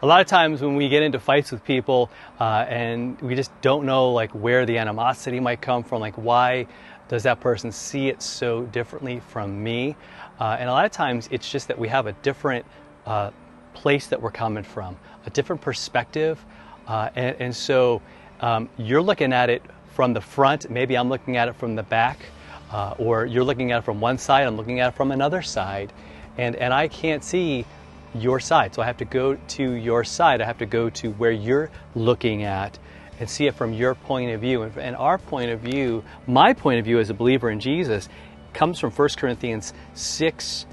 A lot of times when we get into fights with people and we just don't know like where the animosity might come from, like why does that person see it so differently from me? And a lot of times it's just that we have a different place that we're coming from, a different perspective. And so you're looking at it from the front, maybe I'm looking at it from the back, or you're looking at it from one side, I'm looking at it from another side, and I can't see your side. So I have to go to your side, I have to go to where you're looking at and see it from your point of view. And our point of view, my point of view as a believer in Jesus, comes from 1 Corinthians 6,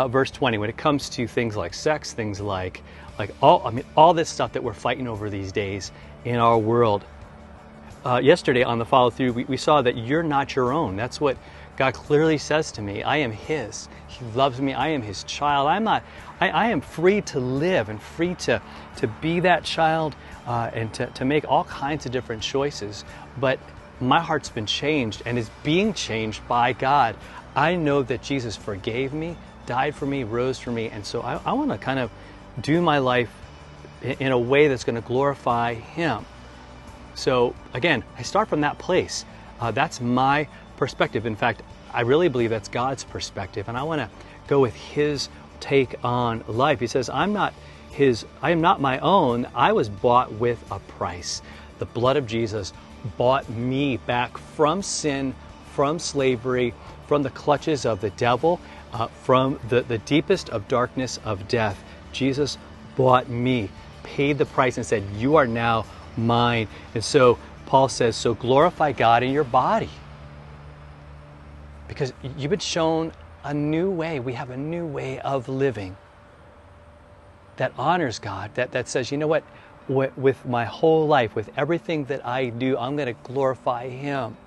verse 20, when it comes to things like sex, things like all this stuff that we're fighting over these days in our world. Yesterday on the follow through, we saw that you're not your own. That's what God clearly says to me. I am His. He loves me. I am His child. I am free to live and free to be that child and to make all kinds of different choices. But my heart's been changed and is being changed by God. I know that Jesus forgave me, died for me, rose for me, and so I want to kind of do my life in a way that's going to glorify Him. So again, I start from that place. That's my perspective. In fact, I really believe that's God's perspective, and I want to go with His take on life. He says, I am not my own. I was bought with a price. The blood of Jesus bought me back from sin, from slavery, from the clutches of the devil, from the deepest of darkness of death. Jesus bought me, paid the price, and said, you are now mine. And so Paul says, so glorify God in your body, because you've been shown a new way. We have a new way of living that honors God, that says, you know what, with my whole life, with everything that I do, I'm going to glorify Him.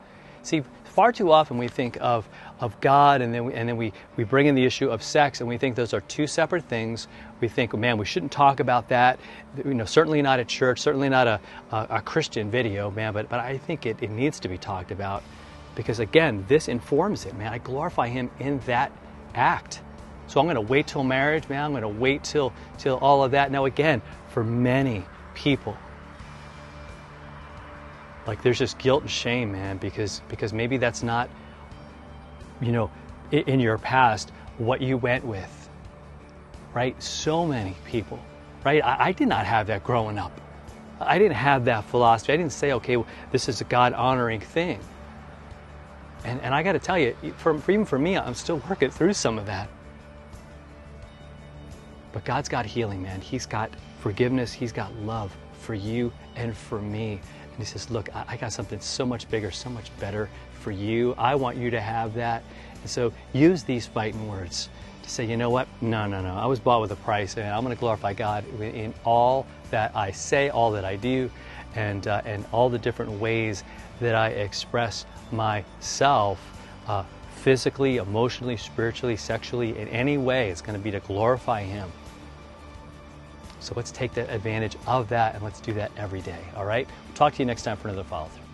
See, far too often we think of God and then we bring in the issue of sex, and we think those are two separate things. We think, oh, man, we shouldn't talk about that. You know, certainly not at church, certainly not a Christian video, man, but I think it needs to be talked about, because again, this informs it, man. I glorify Him in that act. So I'm going to wait till marriage, man. I'm going to wait till all of that. Now again, for many people, like there's just guilt and shame, man, because maybe that's not, you know, in your past what you went with, right? So many people, right? I did not have that growing up. I didn't have that philosophy. I didn't say, okay, well, this is a God-honoring thing. And I got to tell you, even for me, I'm still working through some of that. But God's got healing, man. He's got forgiveness. He's got love for you and for me. And He says, look, I got something so much bigger, so much better for you. I want you to have that. And so use these fighting words to say, you know what? No. I was bought with a price, and I'm going to glorify God in all that I say, all that I do, and all the different ways that I express myself, physically, emotionally, spiritually, sexually, in any way. It's going to be to glorify Him. So let's take that advantage of that, and let's do that every day. All right? We'll talk to you next time for another follow-through.